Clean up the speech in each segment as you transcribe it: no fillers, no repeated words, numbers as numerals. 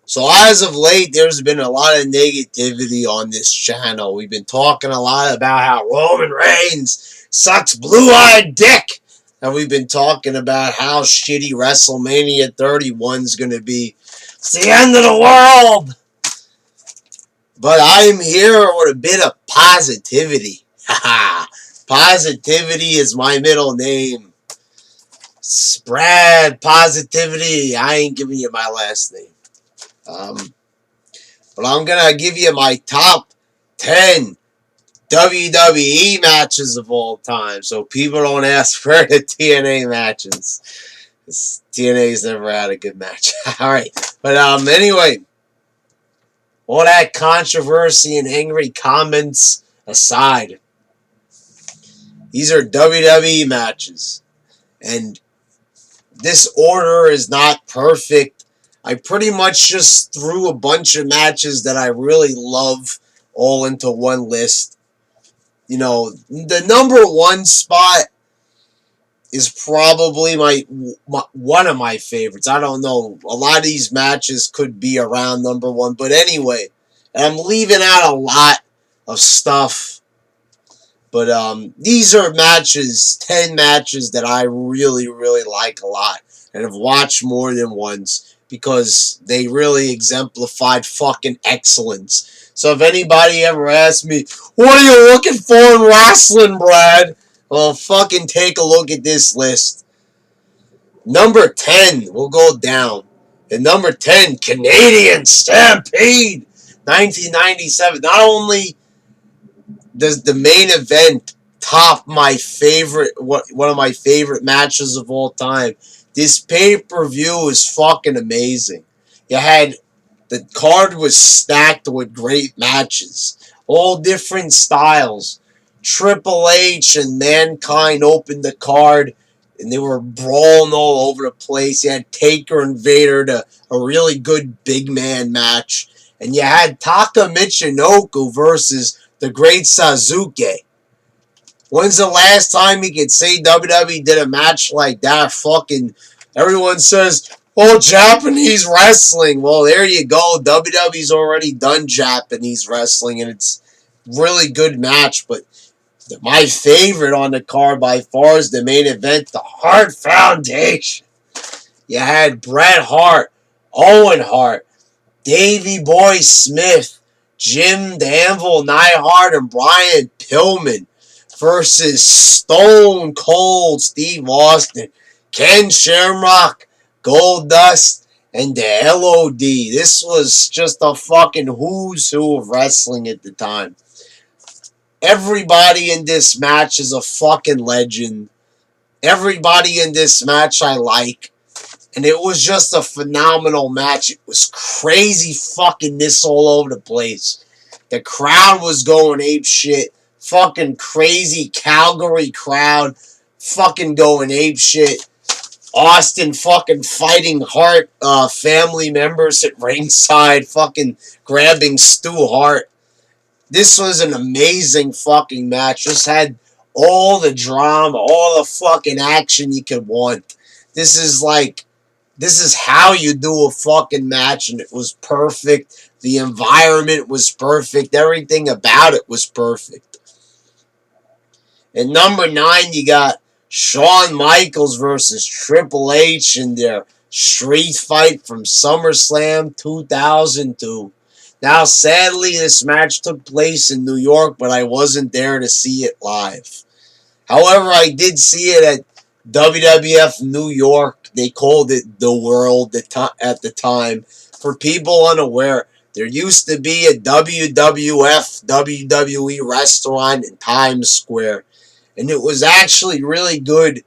So as of late, there's been a lot of negativity on this channel. We've been talking a lot about how Roman Reigns sucks blue-eyed dick. And we've been talking about how shitty WrestleMania 31 is going to be. It's the end of the world. But I'm here with a bit of positivity. Haha. Positivity is my middle name. Spread positivity. I ain't giving you my last name. But I'm going to give you my top 10 WWE matches of all time. So people don't ask for the TNA matches. TNA's never had a good match. Alright. But anyway, all that controversy and angry comments aside, these are WWE matches. And this order is not perfect. I pretty much just threw a bunch of matches that I really love all into one list. You know, the number one spot is probably my one of my favorites. I don't know. A lot of these matches could be around number one. But anyway, and I'm leaving out a lot of stuff. But these are matches, 10 matches that I really, really like a lot. And have watched more than once. Because they really exemplified fucking excellence. So if anybody ever asks me, what are you looking for in wrestling, Brad? Well, fucking take a look at this list. Number 10, we'll go down. And number 10, Canadian Stampede, 1997. Not only does the main event top my favorite, one of my favorite matches of all time, this pay-per-view is fucking amazing. You had, the card was stacked with great matches. All different styles. Triple H and Mankind opened the card, and they were brawling all over the place. You had Taker and Vader, a really good big man match. And you had Taka Michinoku versus the Great Sasuke. When's the last time you could say WWE did a match like that? Fucking everyone says, oh, Japanese wrestling. Well, there you go. WWE's already done Japanese wrestling, and it's a really good match. But my favorite on the card by far is the main event, the Hart Foundation. You had Bret Hart, Owen Hart, Davey Boy Smith, Jim the Anvil Neidhart, and Brian Pillman versus Stone Cold Steve Austin, Ken Shamrock, Goldust, and the LOD. This was just a fucking who's who of wrestling at the time. Everybody in this match is a fucking legend. Everybody in this match I like. And it was just a phenomenal match. It was crazy fuckingness all over the place. The crowd was going ape shit. Fucking crazy Calgary crowd. Fucking going ape shit. Austin fucking fighting Hart family members at ringside. Fucking grabbing Stu Hart. This was an amazing fucking match. Just had all the drama, all the fucking action you could want. This is how you do a fucking match, and it was perfect. The environment was perfect. Everything about it was perfect. And number 9, you got Shawn Michaels versus Triple H in their street fight from SummerSlam 2002. Now, sadly, this match took place in New York, but I wasn't there to see it live. However, I did see it at WWF New York. They called it The World at the time. For people unaware, there used to be a WWF WWE restaurant in Times Square. And it was actually really good.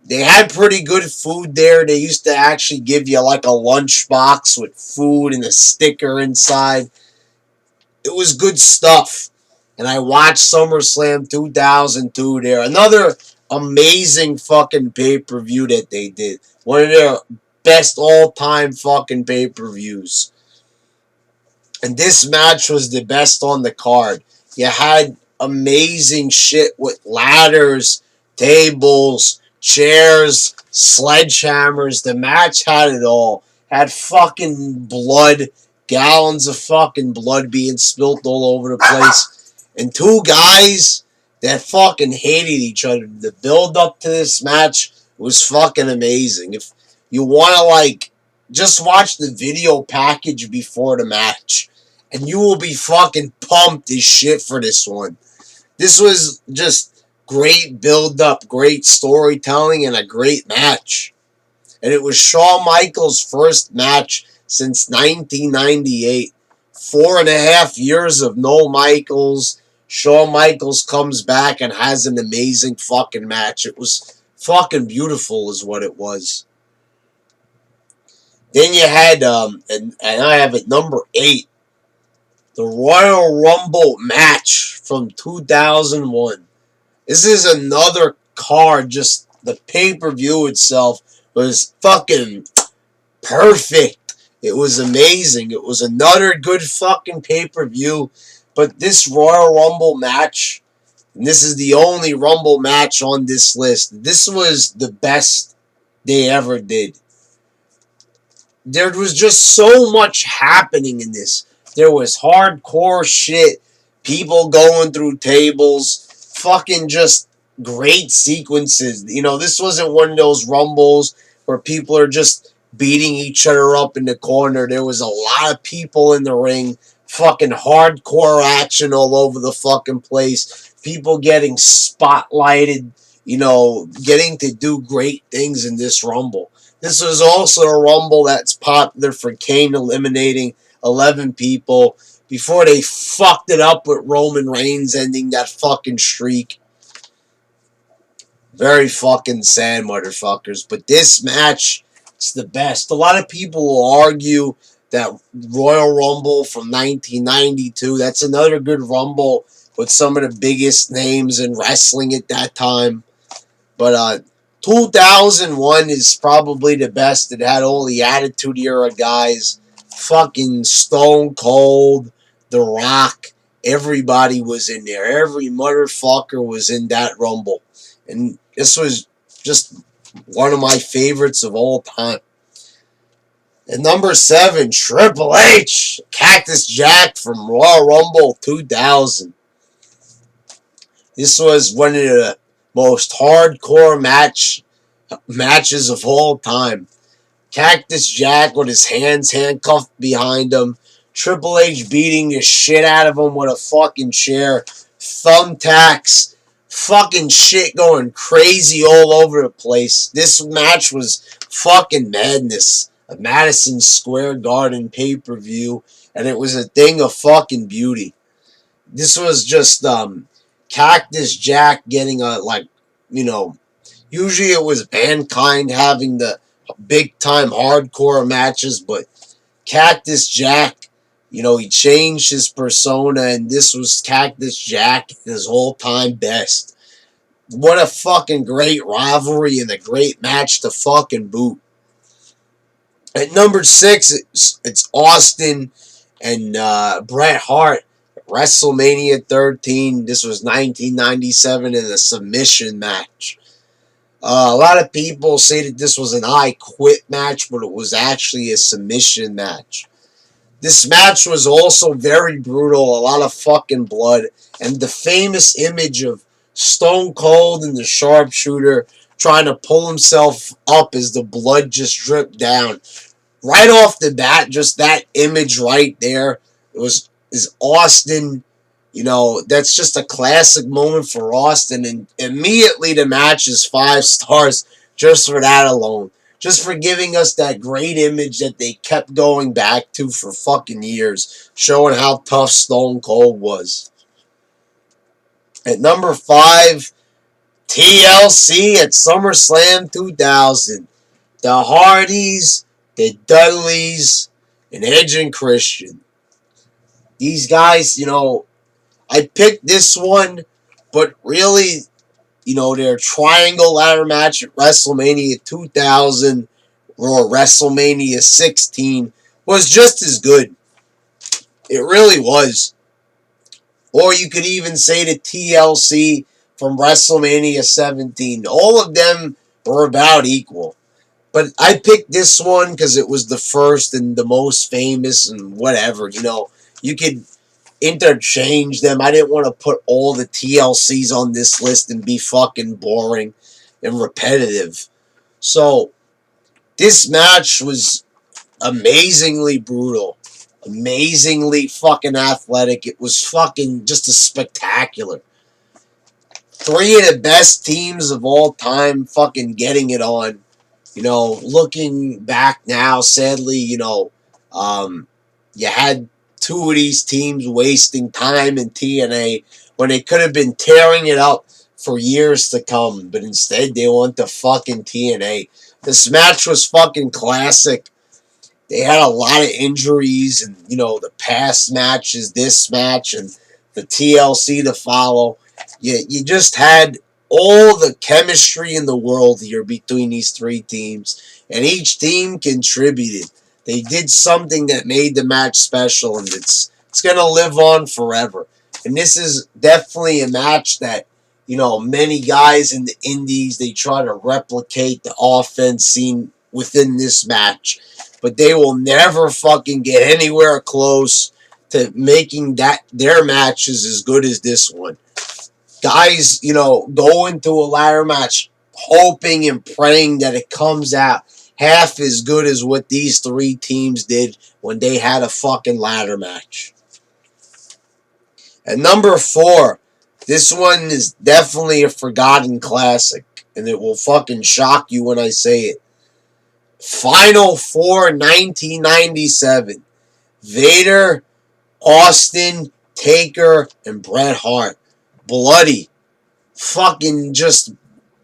They had pretty good food there. They used to actually give you like a lunchbox with food and a sticker inside. It was good stuff. And I watched SummerSlam 2002 there. Another amazing fucking pay-per-view that they did. One of their best all-time fucking pay-per-views. And this match was the best on the card. You had amazing shit with ladders, tables, chairs, sledgehammers. The match had it all. had fucking blood, gallons of fucking blood being spilt all over the place, and two guys that fucking hated each other. The build up to this match was fucking amazing. If you want to, like, just watch the video package before the match, and you will be fucking pumped as shit for this one. This was just great build up, great storytelling, and a great match. And it was Shawn Michaels' first match since 1998. 4.5 years of no Michaels. Shawn Michaels comes back and has an amazing fucking match. It was fucking beautiful is what it was. Then you had, and I have it number 8, the Royal Rumble match from 2001. This is another card, just the pay-per-view itself was fucking perfect. It was amazing. It was another good fucking pay-per-view. But this Royal Rumble match, and this is the only Rumble match on this list, this was the best they ever did. There was just so much happening in this. There was hardcore shit, people going through tables, fucking just great sequences. You know, this wasn't one of those Rumbles where people are just beating each other up in the corner. There was a lot of people in the ring, fucking hardcore action all over the fucking place, people getting spotlighted, you know, getting to do great things in this Rumble. This was also a Rumble that's popular for Kane eliminating 11 people before they fucked it up with Roman Reigns ending that fucking streak. Very fucking sad, motherfuckers. But this match is the best. A lot of people will argue that Royal Rumble from 1992, that's another good Rumble with some of the biggest names in wrestling at that time. But 2001 is probably the best. It had all the Attitude Era guys. Fucking Stone Cold, The Rock. Everybody was in there. Every motherfucker was in that Rumble. And this was just one of my favorites of all time. And number 7, Triple H, Cactus Jack from Royal Rumble 2000. This was one of the most hardcore matches of all time. Cactus Jack with his hands handcuffed behind him. Triple H beating the shit out of him with a fucking chair. Thumbtacks. Fucking shit going crazy all over the place. This match was fucking madness. A Madison Square Garden pay-per-view. And it was a thing of fucking beauty. This was just Cactus Jack getting a, like, you know, usually it was Mankind having the big-time hardcore matches, but Cactus Jack, you know, he changed his persona, and this was Cactus Jack at his all-time best. What a fucking great rivalry and a great match to fucking boot. At number 6, it's Austin and Bret Hart at WrestleMania 13. This was 1997 in a submission match. A lot of people say that this was an I Quit match, but it was actually a submission match. This match was also very brutal, a lot of fucking blood, and the famous image of Stone Cold and the sharpshooter trying to pull himself up as the blood just dripped down. Right off the bat, just that image right there is Austin. You know, that's just a classic moment for Austin, and immediately the match is 5 stars just for that alone. Just for giving us that great image that they kept going back to for fucking years, showing how tough Stone Cold was. At number 5, TLC at SummerSlam 2000. The Hardys, the Dudleys, and Edge and Christian. These guys, you know, I picked this one, but really, you know, their triangle ladder match at WrestleMania 2000 or WrestleMania 16 was just as good. It really was. Or you could even say the TLC from WrestleMania 17. All of them were about equal. But I picked this one because it was the first and the most famous and whatever. You could interchange them. I didn't want to put all the TLCs on this list and be fucking boring and repetitive. So this match was amazingly brutal, amazingly fucking athletic. It was fucking just a spectacular. Three of the best teams of all time fucking getting it on. Looking back now, sadly, you had two of these teams wasting time in TNA when they could have been tearing it up for years to come, but instead they went to fucking TNA. This match was fucking classic. They had a lot of injuries, and the past matches, this match, and the TLC to follow. You just had all the chemistry in the world here between these three teams, and each team contributed. They did something that made the match special, and it's gonna live on forever. And this is definitely a match that many guys in the indies, they try to replicate the offense seen within this match, but they will never fucking get anywhere close to making their matches as good as this one. Guys, go into a ladder match hoping and praying that it comes out half as good as what these three teams did when they had a fucking ladder match. At number 4, this one is definitely a forgotten classic, and it will fucking shock you when I say it. Final 4 1997. Vader, Austin, Taker, and Bret Hart. Bloody. Fucking just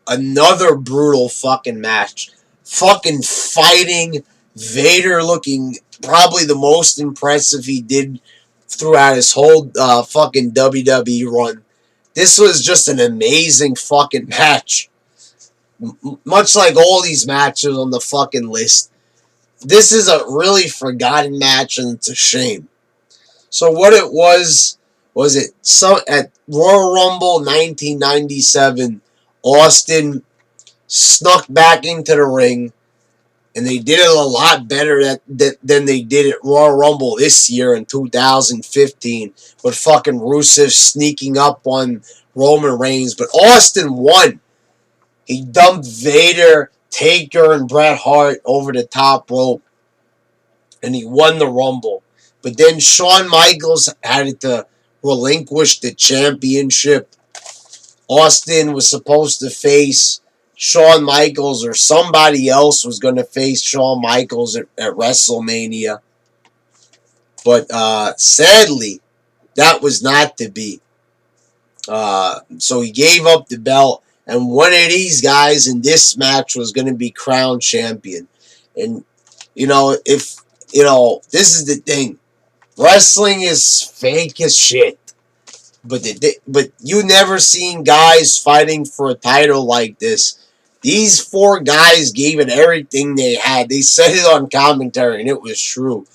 another brutal fucking match. Fucking fighting. Vader looking probably the most impressive he did throughout his whole fucking WWE run. This was just an amazing fucking match. Much like all these matches on the fucking list. This is a really forgotten match, and it's a shame. So what it was it at Royal Rumble 1997, Austin snuck back into the ring, and they did it a lot better than they did at Royal Rumble this year in 2015, with fucking Rusev sneaking up on Roman Reigns. But Austin won. He dumped Vader, Taker, and Bret Hart over the top rope, and he won the Rumble. But then Shawn Michaels had to relinquish the championship. Austin was supposed to face Shawn Michaels, or somebody else was going to face Shawn Michaels at WrestleMania. But sadly, that was not to be. So he gave up the belt, and one of these guys in this match was going to be crowned champion. And, this is the thing. Wrestling is fake as shit. But you never seen guys fighting for a title like this. These 4 guys gave it everything they had. They said it on commentary, and it was true.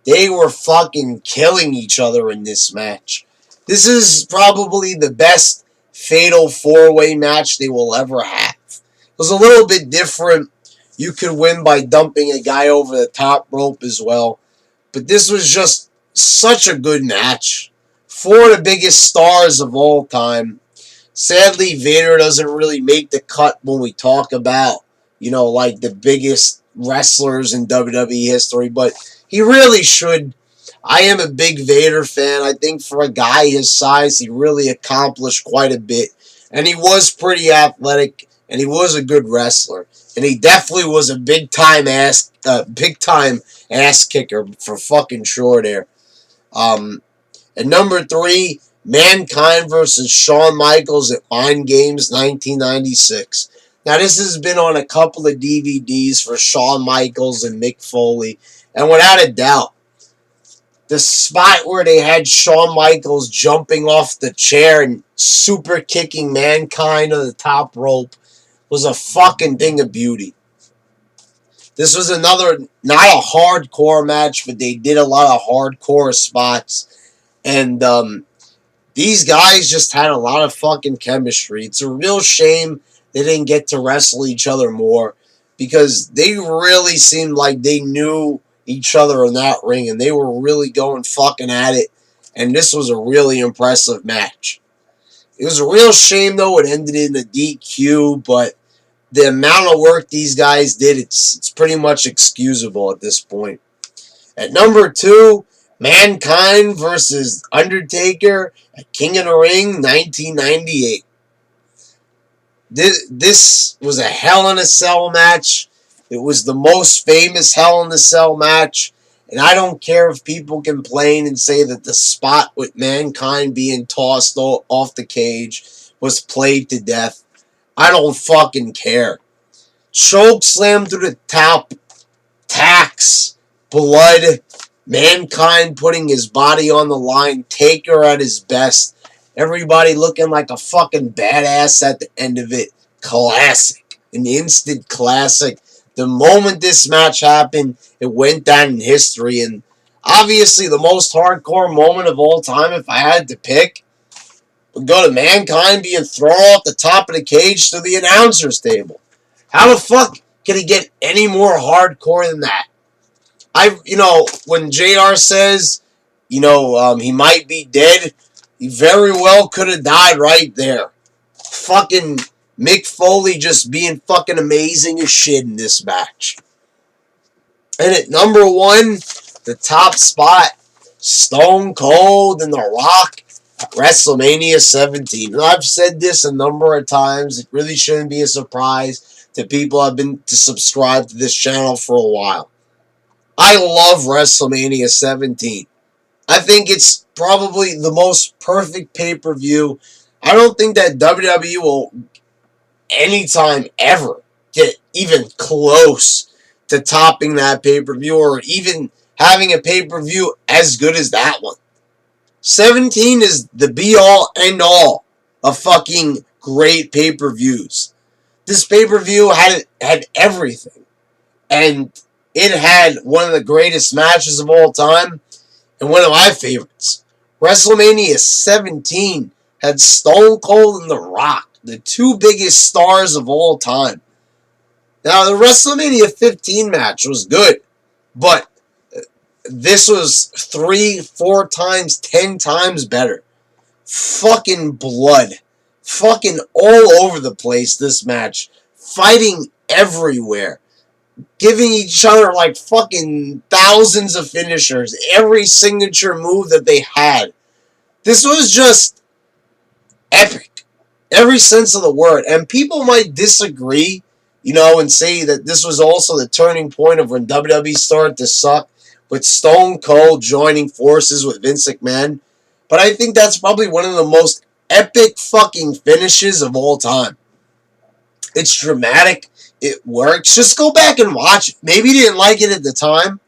They were fucking killing each other in this match. This is probably the best fatal 4-way match they will ever have. It was a little bit different. You could win by dumping a guy over the top rope as well. But this was just such a good match. 4 of the biggest stars of all time. Sadly, Vader doesn't really make the cut when we talk about, like the biggest wrestlers in WWE history, but he really should. I am a big Vader fan. I think for a guy his size, he really accomplished quite a bit. And he was pretty athletic, and he was a good wrestler. And he definitely was a big time ass kicker for fucking sure there. At number 3, Mankind versus Shawn Michaels at Mind Games 1996. Now, this has been on a couple of DVDs for Shawn Michaels and Mick Foley. And without a doubt, the spot where they had Shawn Michaels jumping off the chair and super kicking Mankind on the top rope was a fucking thing of beauty. This was another, not a hardcore match, but they did a lot of hardcore spots. And these guys just had a lot of fucking chemistry. It's a real shame they didn't get to wrestle each other more. because they really seemed like they knew each other in that ring, and they were really going fucking at it, and this was a really impressive match. It was a real shame, though, it ended in a DQ, but the amount of work these guys did, it's pretty much excusable at this point. At number 2, Mankind versus Undertaker at King of the Ring 1998. This was a Hell in a Cell match. It was the most famous Hell in a Cell match. And I don't care if people complain and say that the spot with Mankind being tossed off the cage was played to death. I don't fucking care. Choke slam through the top. Tacks. Blood. Mankind putting his body on the line. Taker at his best. Everybody looking like a fucking badass at the end of it. Classic. An instant classic. The moment this match happened, it went down in history. And obviously the most hardcore moment of all time, if I had to pick, would go to Mankind being thrown off the top of the cage to the announcer's table. How the fuck can it get any more hardcore than that? When JR says, he might be dead, he very well could have died right there. Fucking Mick Foley just being fucking amazing as shit in this match. And at number 1, the top spot, Stone Cold and The Rock at WrestleMania 17. And I've said this a number of times. It really shouldn't be a surprise to people who have been to subscribe to this channel for a while. I love WrestleMania 17. I think it's probably the most perfect pay-per-view. I don't think that WWE will anytime ever get even close to topping that pay-per-view or even having a pay-per-view as good as that one. 17 is the be-all, end-all of fucking great pay-per-views. This pay-per-view had everything. And it had one of the greatest matches of all time and one of my favorites. WrestleMania 17 had Stone Cold and The Rock, the two biggest stars of all time. Now, the WrestleMania 15 match was good, but this was 3, 4 times, 10 times better. Fucking blood. Fucking all over the place, this match. Fighting everywhere. Giving each other like fucking thousands of finishers. Every signature move that they had. This was just epic. Every sense of the word. And people might disagree, and say that this was also the turning point of when WWE started to suck, with Stone Cold joining forces with Vince McMahon. But I think that's probably one of the most epic fucking finishes of all time. It's dramatic. It works. Just go back and watch it. Maybe you didn't like it at the time,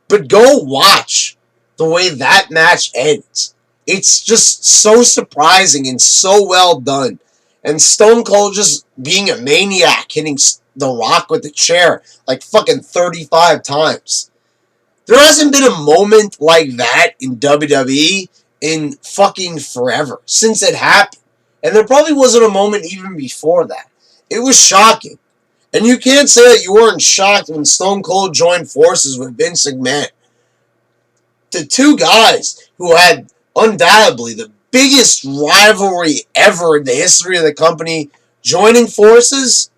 but go watch the way that match ends. It's just so surprising and so well done. And Stone Cold just being a maniac, hitting The Rock with the chair like fucking 35 times. There hasn't been a moment like that in WWE in fucking forever, since it happened. And there probably wasn't a moment even before that. It was shocking. And you can't say that you weren't shocked when Stone Cold joined forces with Vince McMahon. The two guys who had undoubtedly the biggest rivalry ever in the history of the company joining forces,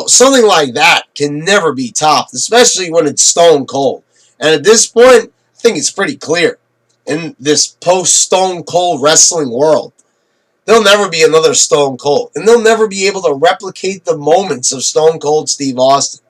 something like that can never be topped, especially when it's Stone Cold. And at this point, I think it's pretty clear in this post-Stone Cold wrestling world. There'll never be another Stone Cold. And they'll never be able to replicate the moments of Stone Cold Steve Austin.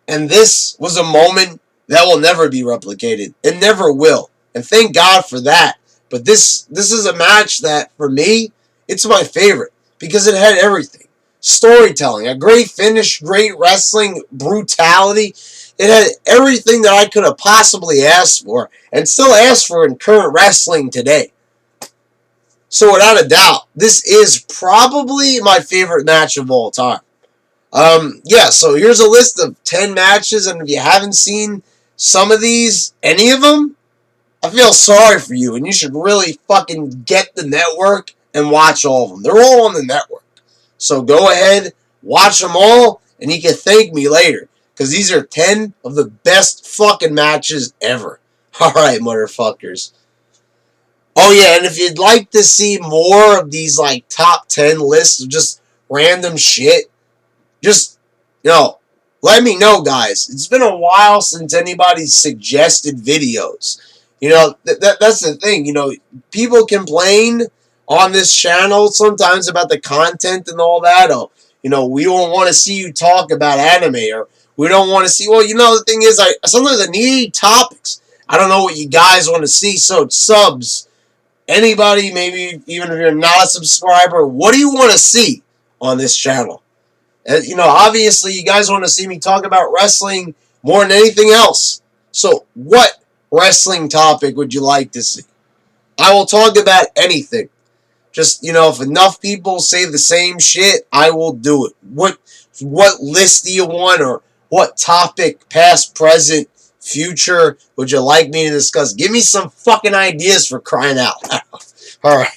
And this was a moment that will never be replicated. It never will. And thank God for that. But this is a match that, for me, it's my favorite. Because it had everything. Storytelling, a great finish, great wrestling, brutality. It had everything that I could have possibly asked for. And still ask for in current wrestling today. So without a doubt, this is probably my favorite match of all time. So here's a list of 10 matches, and if you haven't seen some of these, any of them, I feel sorry for you, and you should really fucking get the network and watch all of them. They're all on the network. So go ahead, watch them all, And he can thank me later. Because these are 10 of the best fucking matches ever. Alright, motherfuckers. Oh yeah, and if you'd like to see more of these like top 10 lists of just random shit, just, let me know, guys. It's been a while since anybody's suggested videos. That's the thing. People complain on this channel sometimes about the content and all that. Or, we don't want to see you talk about anime, or we don't want to see. Well, the thing is, sometimes I need topics. I don't know what you guys want to see, so subs. Anybody, maybe even if you're not a subscriber, what do you want to see on this channel? Obviously, you guys want to see me talk about wrestling more than anything else. So, what wrestling topic would you like to see? I will talk about anything. Just, if enough people say the same shit, I will do it. What list do you want, or what topic, past, present, future, would you like me to discuss? Give me some fucking ideas, for crying out loud. Alright.